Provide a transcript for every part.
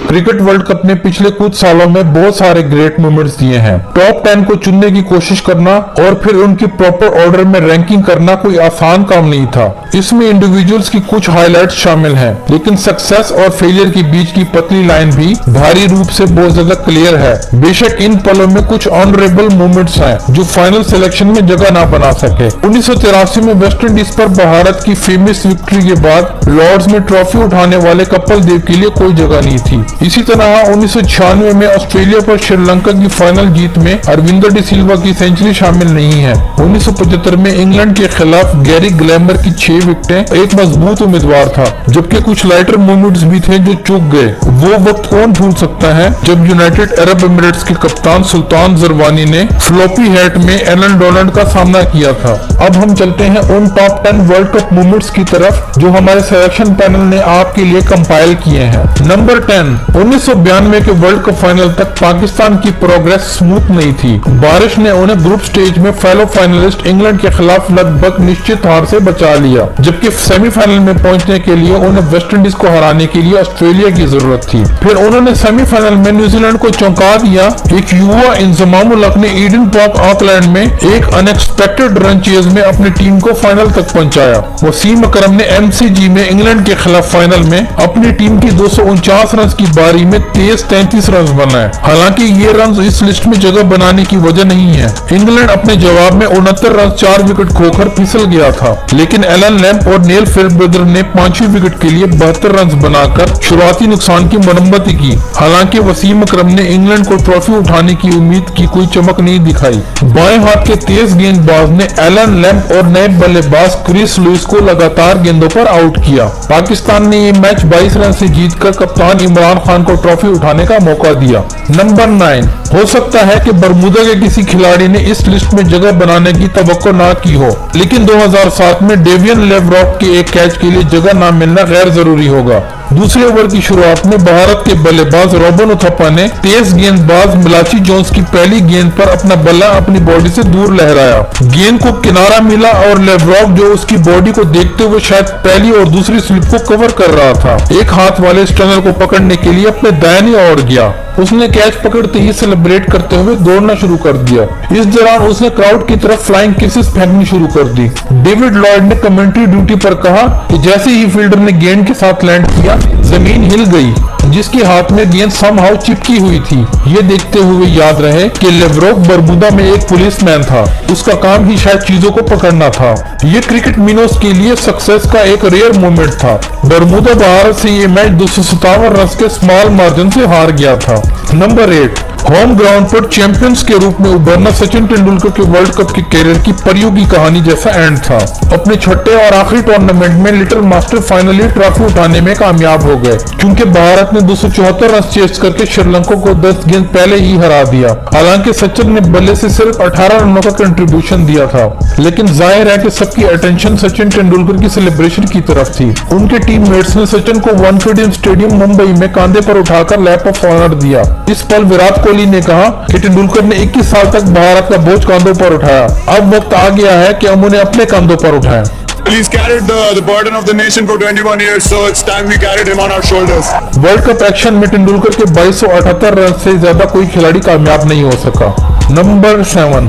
Cricket world cup ने पिछले कुछ सालों में बहुत सारे ग्रेट मोमेंट्स दिए हैं। टॉप 10 को चुनने की कोशिश करना और फिर उनकी प्रॉपर ऑर्डर में रैंकिंग करना कोई आसान काम नहीं था। इसमें इंडिविजुअल्स की कुछ हाइलाइट्स शामिल हैं, लेकिन सक्सेस और फेलियर के बीच की पतली लाइन भी भारी रूप से बहुत ज्यादा क्लियर है। बेशक इन पलों में कुछ ऑनरेबल मोमेंट्स हैं जो फाइनल सिलेक्शन में जगह ना बना सके। 1983 में वेस्ट इंडीज पर भारत की फेमस विक्ट्री के बाद लॉर्ड्स में ट्रॉफी उठाने वाले कपिल देव के लिए कोई जगह नहीं थी। इसी तरह 1996 में ऑस्ट्रेलिया पर श्रीलंका की फाइनल जीत में अरविंदर डी सिल्वा की सेंचुरी शामिल नहीं है। 1975 में इंग्लैंड के खिलाफ गैरी ग्लैमर की 6 विकेटें एक मजबूत उम्मीदवार था, जबकि कुछ लाइटर मोमेंट्स भी थे जो चूक गए। वो वक्त कौन भूल सकता है जब यूनाइटेड अरब एमिरेट्स के कप्तान सुल्तान जरवानी ने फ्लॉपी हैट में एलन डोनाल्ड का सामना किया था। अब हम चलते हैं उन टॉप 10 वर्ल्ड कप मोमेंट्स की तरफ जो हमारे सिलेक्शन पैनल ने आपके लिए कंपाइल किए हैं। नंबर 10, 1992 के वर्ल्ड कप फाइनल तक पाकिस्तान की प्रोग्रेस स्मूथ नहीं थी। बारिश ने उन्हें ग्रुप स्टेज में फेलो फाइनलिस्ट इंग्लैंड के खिलाफ लगभग निश्चित हार से बचा लिया, जबकि सेमीफाइनल में पहुंचने के लिए उन्हें वेस्ट इंडीज को हराने के लिए ऑस्ट्रेलिया की जरूरत थी। फिर उन्होंने सेमीफाइनल में न्यूजीलैंड को चौंका दिया। एक युवा इंजमाम उल हक ने ईडन पार्क ऑकलैंड में एक अनएक्सपेक्टेड रन चेज में अपनी टीम को फाइनल तक पहुंचाया। वसीम अकरम ने एमसीजी में इंग्लैंड के खिलाफ फाइनल में अपनी टीम की 249 रन की बारी में तेज 33 रन बनाए। हालांकि ये रन इस लिस्ट में जगह बनाने की वजह नहीं है। इंग्लैंड अपने जवाब में 69 रन 4 विकेट खोकर फिसल गया था, लेकिन एलन लैम्प और नेल फेयरब्रदर ने 5वीं विकेट के लिए 72 रन बनाकर शुरुआती नुकसान की मरम्मत की। हालांकि वसीम अकरम ने इंग्लैंड को ट्रॉफी उठाने की उम्मीद की कोई चमक नहीं दिखाई। बाएं हाथ के तेज गेंदबाज ने एलन लैम्प और नए बल्लेबाज क्रिस लुइस को लगातार गेंदों पर आउट किया। पाकिस्तान ने ये मैच 22 रन से जीतकर कप्तान इमरान खान को ट्रॉफी उठाने का मौका दिया। नंबर 9, हो सकता है कि बरमूदा के किसी खिलाड़ी ने इस लिस्ट में जगह बनाने की तवक्को ना की हो, लेकिन 2007 में डेवियन लेवरॉक के एक कैच के लिए जगह ना मिलना गैर जरूरी होगा। दूसरे ओवर की शुरुआत में भारत के बल्लेबाज रॉबिन उथप्पा ने तेज गेंदबाज मिलाची जोन्स की पहली गेंद पर अपना बल्ला अपनी बॉडी से दूर लहराया। गेंद को किनारा मिला और लेवरॉक, जो उसकी बॉडी को देखते हुए शायद पहली और दूसरी स्लिप को कवर कर रहा था, एक हाथ वाले स्टनर को पकड़ने के लिए अपने दाहिनी ओर गया। उसने कैच पकड़ते ही सेलिब्रेट करते हुए दौड़ना शुरू कर दिया। इस दौरान उसने क्राउड की तरफ फ्लाइंग किसेस फेंकनी शुरू कर दी। डेविड लॉयड ने कमेंट्री ड्यूटी पर कहा कि जैसे ही फील्डर ने गेंद के साथ लैंड किया, जमीन हिल गई, जिसके हाथ में गेंद समहाउ चिपकी हुई थी। ये देखते हुए याद रहे कि लेवरॉक बरमूदा में एक पुलिसमैन था, उसका काम ही शायद चीजों को पकड़ना था। ये क्रिकेट मिनोस के लिए सक्सेस का एक रेयर मोमेंट था। बरमूदा भारत से ये मैच 257 रन के स्मॉल मार्जिन से हार गया था। नंबर 8, होम ग्राउंड पर चैंपियंस के रूप में उभरना सचिन तेंदुलकर के वर्ल्ड कप के कैरियर की परियों की कहानी जैसा एंड था। अपने छठे और आखिरी टूर्नामेंट में लिटिल मास्टर फाइनली ट्रॉफी उठाने में कामयाब हो गए, क्योंकि भारत ने 274 रन चेस करके श्रीलंका को 10 गेंद पहले ही हरा दिया। हालांकि सचिन ने बल्ले से सिर्फ 18 रनों का कंट्रीब्यूशन दिया था, लेकिन जाहिर है कि सबकी अटेंशन सचिन तेंदुलकर की सेलिब्रेशन की तरफ थी। उनके टीममेट्स ने सचिन को वानखेड़े स्टेडियम मुंबई में कंधे पर उठाकर लैप ऑफ ऑनर दिया। इस पल विराट कोहली ने कहा कि तेंदुलकर ने 21 साल तक भारत का बोझ कंधों पर उठाया, अब वक्त आ गया है कि हम उन्हें अपने कंधों पर उठाएं। He's carried the burden of the nation for 21 years, so it's time we carried him on our shoulders. World cup action में तेंदुलकर के 2278 रन से ज्यादा कोई खिलाड़ी कामयाब नहीं हो सका। नंबर 7,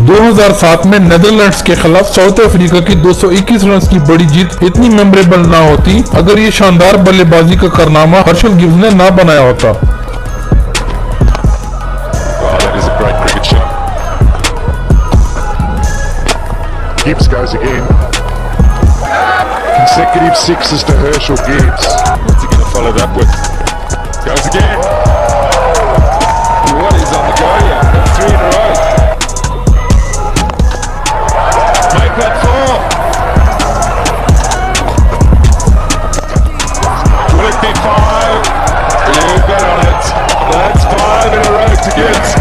2007 में नेदरलैंड्स के खिलाफ साउथ अफ्रीका की 221 रन की बड़ी जीत इतनी मेमोरेबल ना होती अगर ये शानदार बल्लेबाजी का कारनामा हर्षल गिब्स ने ना बनाया होता। Gibbs goes again. Consecutive sixes to Herschel Gibbs. What's he going to follow that with? Goes again. What is on the go here? That's 3 in a row. Make that 4. Will it be 5? You bet on it. That's 5 in a row to Gibbs.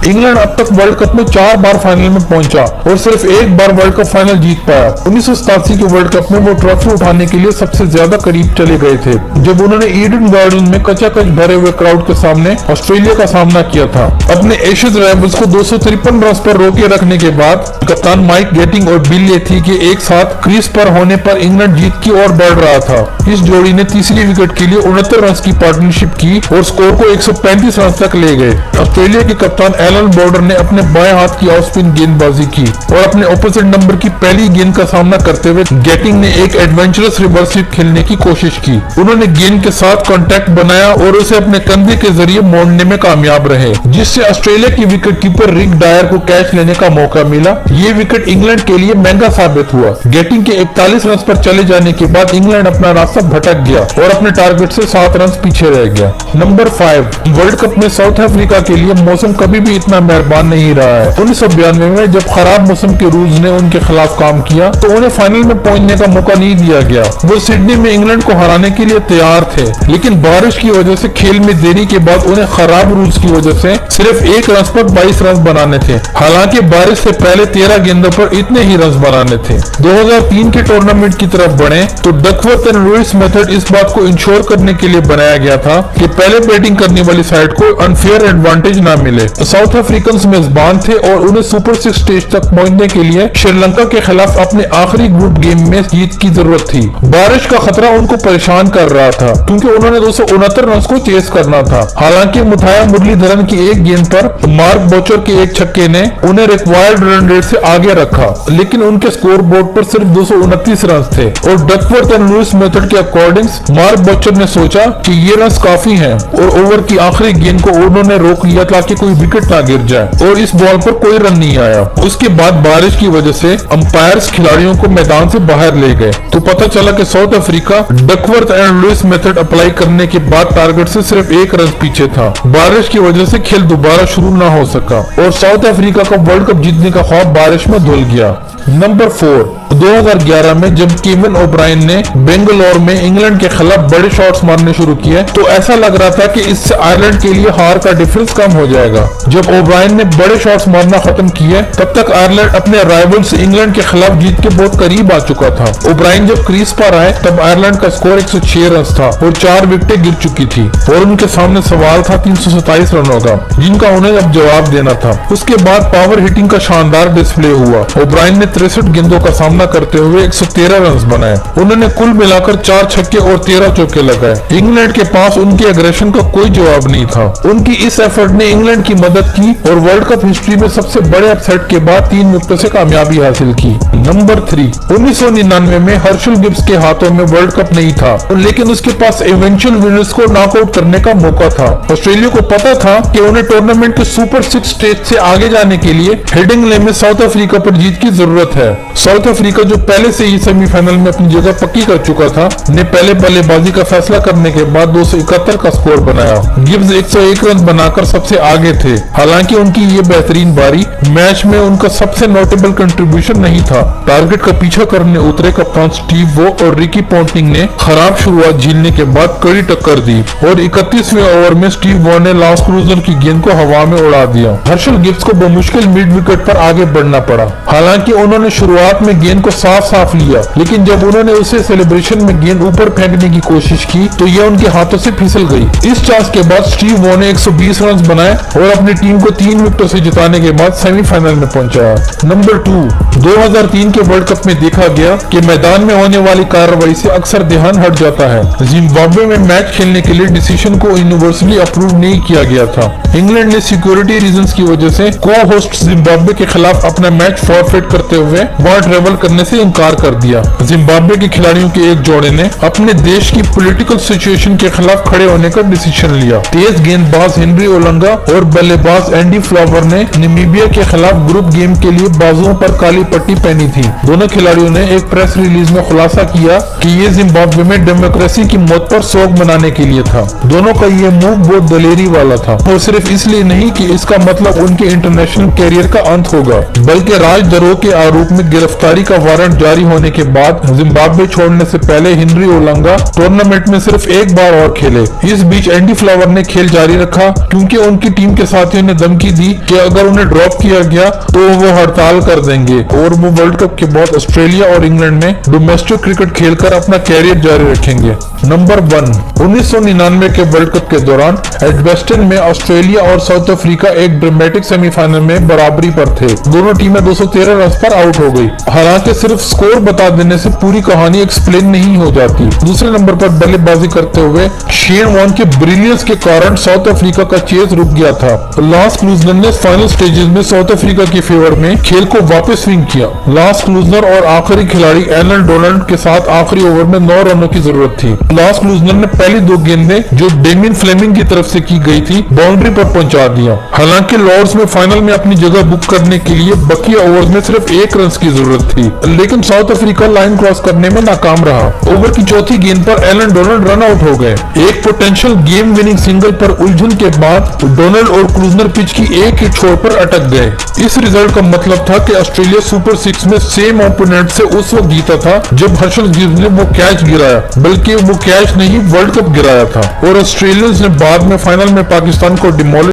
England अब तक world cup में 4 बार final में पहुंचा और सिर्फ एक बार world cup final जीत पाया। 1987 के वर्ल्ड कप में वो ट्रॉफी उठाने के लिए सबसे ज्यादा करीब चले गए थे, जब उन्होंने ईडन गार्डन में कचाकच भरे हुए क्राउड के सामने ऑस्ट्रेलिया का सामना किया था। अपने एशेज राइवल्स को 253 रन पर रोके रखने के बाद कप्तान माइक गेटिंग और बिल लेथी के एक साथ क्रीज पर होने पर इंग्लैंड जीत की ओर बढ़ रहा था। इस जोड़ी ने तीसरी विकेट के लिए 69 रन की पार्टनरशिप की और स्कोर को 135 रन तक ले गए। ऑस्ट्रेलिया के कप्तान एलन बॉर्डर ने अपने बाएं हाथ की ऑफ स्पिन गेंदबाजी की और अपने ऑपोजिट नंबर की पहली गेंद का सामना करते हुए गेटिंग ने एक एडवेंचरस रिवर्स स्वीप खेलने की कोशिश की। उन्होंने गेंद के साथ कांटेक्ट बनाया और उसे अपने कंधे के जरिए मोड़ने में कामयाब रहे, जिससे ऑस्ट्रेलिया की विकेट कीपर रिक डायर को कैच लेने का मौका मिला। ये विकेट इंग्लैंड के लिए महंगा साबित हुआ। गेटिंग के 41 रन पर चले जाने के बाद इंग्लैंड अपना रास्ता भटक गया और अपने टारगेट से 7 रन पीछे रह गया। नंबर 5, वर्ल्ड कप में साउथ अफ्रीका के लिए मौसम कभी भी इतना मेहरबान नहीं रहा है। 1992 में जब खराब मौसम के रूल्स ने उनके खिलाफ काम किया तो उन्हें फाइनल में पहुंचने का मौका नहीं दिया गया। वो सिडनी में इंग्लैंड को हराने के लिए तैयार थे, लेकिन बारिश की वजह से खेल में देरी के बाद उन्हें खराब रूल्स की वजह से सिर्फ 1 रन पर 22 रन बनाने थे। हालांकि बारिश से पहले 13 गेंदों पर इतने ही रन बनाने थे। 2003 के टूर्नामेंट की तरफ बढ़े तो डकवर्थ एंड लुइस मेथड इस बात को इंश्योर करने के लिए बनाया गया था कि पहले बैटिंग करने वाली साइड को अनफेयर एडवांटेज ना मिले। साउथ अफ्रीकन मेजबान थे और उन्हें सुपर 6 स्टेज तक पहुंचने के लिए श्रीलंका के खिलाफ अपने आखिरी ग्रुप गेम में जीत की जरूरत थी। बारिश का खतरा उनको परेशान कर रहा था क्योंकि उन्होंने 269 रन को चेस करना था। हालांकि मुथाया मुरलीधरन की एक गेंद पर मार्क बोचर के एक छक्के ने उन्हें रिक्वायर्ड रन रेट से आगे रखा, लेकिन उनके स्कोर बोर्ड पर सिर्फ 229 रन थे और डकवर्थ एंड लुइस मेथड के अकॉर्डिंग मार्क बोचर ने सोचा कि ये रन काफी हैं और ओवर की आखिरी गेंद को उन्होंने रोक लिया ताकि कोई विकेट ना गिर जाए और इस बॉल पर कोई रन नहीं आया। उसके बाद बारिश की वजह से अंपायर्स खिलाड़ियों को मैदान से बाहर ले गए तो पता चला कि south Africa Duckworth and Louis method apply करने के बाद टारगेट से सिर्फ 1 रन पीछे था। बारिश की वजह से खेल दोबारा शुरू ना हो सका और साउथ अफ्रीका का वर्ल्ड कप जीतने का ख्वाब बारिश में धुल गया। नंबर 4, 2011 में जब केविन ओब्रायन ने बेंगलोर में इंग्लैंड के खिलाफ बड़े शॉट्स मारने शुरू किए तो ऐसा लग रहा था कि इससे आयरलैंड के लिए हार का डिफरेंस कम हो जाएगा। जब ओब्रायन ने बड़े शॉट्स मारना खत्म किए तब तक आयरलैंड अपने राइवल से इंग्लैंड के खिलाफ जीत के बहुत करीब आ चुका था। ओब्रायन जब क्रीज पर आए तब आयरलैंड का स्कोर 106 रन था और 4 विकेटें गिर चुकी थी और उनके सामने सवाल था 327 रनों का, जिनका उन्हें अब जवाब देना था। उसके बाद पावर हिटिंग का शानदार डिस्प्ले हुआ। ओब्रायन ने 63 गेंदों का सामना करते हुए 113 रन बनाए। उन्होंने कुल मिलाकर 4 छक्के और 13 चौके लगाए। इंग्लैंड के पास उनके एग्रेशन का कोई जवाब नहीं था। उनकी इस एफर्ट ने इंग्लैंड की मदद की और वर्ल्ड कप हिस्ट्री में सबसे बड़े अपसेट के बाद 3 विकेटों से कामयाबी हासिल की। नंबर 3, 1999 में हर्षल गिब्स के हाथों में वर्ल्ड कप नहीं था, लेकिन उसके पास इवेंचुअल विनर्स को नॉकआउट करने का मौका था। ऑस्ट्रेलिया को पता था कि उन्हें टूर्नामेंट के सुपर 6 स्टेज से आगे जाने के लिए हेडिंग्ले में साउथ अफ्रीका पर जीत की जरूरत है। साउथ अफ्रीका जो पहले से ही सेमीफाइनल में अपनी जगह पक्की कर चुका था, ने पहले बल्लेबाजी का फैसला करने के बाद 271 का स्कोर बनाया। गिब्स 101 रन बनाकर सबसे आगे थे। हालांकि उनकी ये बेहतरीन बारी मैच में उनका सबसे नोटेबल कंट्रीब्यूशन नहीं था। टारगेट का पीछा करने उतरे कप्तान स्टीव वो और रिकी पॉन्टिंग ने खराब शुरुआत झेलने के बाद कड़ी टक्कर दी और 31वें ओवर में स्टीव वो ने लास्ट क्रूजर की गेंद को हवा में उड़ा दिया। हर्षल गिब्स को बमुश्किल मिड विकेट पर आगे बढ़ना पड़ा। हालांकि उन्होंने शुरुआत में गेंद को साफ लिया, लेकिन जब उन्होंने उसे सेलिब्रेशन में गेंद ऊपर फेंकने की कोशिश की तो यह उनके हाथों से फिसल गई। इस चांस के बाद स्टीव वो ने 120 रन बनाए और अपनी टीम को 3 विकेटों से जिताने के बाद सेमीफाइनल में पहुंचाया। नंबर 2, 2003 के वर्ल्ड कप में देखा गया कि मैदान में होने वाली कार्रवाई से अक्सर ध्यान हट जाता है। जिम्बाब्वे में मैच खेलने के लिए डिसीजन को यूनिवर्सली अप्रूव नहीं किया गया था। इंग्लैंड ने सिक्योरिटी रीजंस की वजह से को-होस्ट जिम्बाब्वे के खिलाफ अपना मैच फॉरफिट करते हुए वहां ट्रेवल करने से इनकार कर दिया। जिम्बाब्वे के खिलाड़ियों के एक जोड़े ने अपने देश की पॉलिटिकल सिचुएशन के खिलाफ खड़े होने का डिसीजन लिया। तेज गेंदबाज हेनरी ओलंगा और बल्लेबाज एंडी फ्लावर ने नामीबिया के खिलाफ ग्रुप गेम के लिए बाजुओं पर काली पट्टी पहनी थी। दोनों खिलाड़ियों ने एक प्रेस रिलीज में खुलासा किया कि ये जिम्बाब्वे में डेमोक्रेसी की मौत पर शोक मनाने के लिए था। दोनों का ये मूव बहुत दलेरी वाला था और सिर्फ इसलिए नहीं कि इसका मतलब उनके इंटरनेशनल कैरियर का अंत होगा, बल्कि राजद्रोह के आरोप में गिरफ्तारी का वारंट जारी होने के बाद जिम्बाब्वे छोड़ने से पहले हेनरी ओलंगा टूर्नामेंट में सिर्फ एक बार और खेले। इस बीच एंडी फ्लावर ने खेल जारी रखा क्योंकि उनकी टीम के साथियों ने धमकी दी कि अगर उन्हें ड्रॉप किया गया तो वो हड़ताल कर देंगे और वो वर्ल्ड कप के बाद ऑस्ट्रेलिया और इंग्लैंड में डोमेस्टिक क्रिकेट खेलकर अपना कैरियर जारी रखेंगे। नंबर 1, 1999 के वर्ल्ड कप के दौरान एडवेस्टन में ऑस्ट्रेलिया और साउथ अफ्रीका एक ड्रामेटिक सेमीफाइनल में बराबरी पर थे। दोनों टीमें 213 रन पर आउट हो गई। हालांकि सिर्फ स्कोर बता देने से पूरी कहानी एक्सप्लेन नहीं हो जाती। दूसरे नंबर पर बल्लेबाजी करते हुए शेन वॉर्न के ब्रिलियंस के कारण साउथ अफ्रीका का चेज रुक गया था। लास्ट क्लूजनर ने फाइनल स्टेजेस में साउथ अफ्रीका के फेवर में खेल को वापस स्विंग किया। लास्ट क्लूजनर और आखिरी खिलाड़ी एलन डोनाल्ड के साथ आखिरी ओवर में 9 रनों की जरूरत थी। लास्ट क्लूजनर ने पहली 2 गेंदें जो डेमियन फ्लेमिंग की तरफ से की गई थी बाउंड्री पर पहुंचा दिया। हालांकि लॉर्ड्स में फाइनल में अपनी जगह बुक करने के लिए बकिया ओवर्स में सिर्फ 1 रन की जरूरत थी, लेकिन साउथ अफ्रीका लाइन क्रॉस करने में नाकाम रहा। ओवर की चौथी गेंद पर एलन डोनाल्ड रन आउट हो गए। एक पोटेंशियल गेम विनिंग सिंगल पर उलझन के बाद डोनाल्ड और क्लूजनर पिच की एक ही छोर पर अटक गए। इस रिजल्ट का मतलब था कि ऑस्ट्रेलिया सुपर 6 में सेम ओपोनेंट से उस वक्त जीता था जब हर्षल गिब्स ने वो कैच गिराया, बल्कि वो कैच नहीं वर्ल्ड कप गिराया था और ऑस्ट्रेलियंस ने बाद में फाइनल में पाकिस्तान को डिमोलिश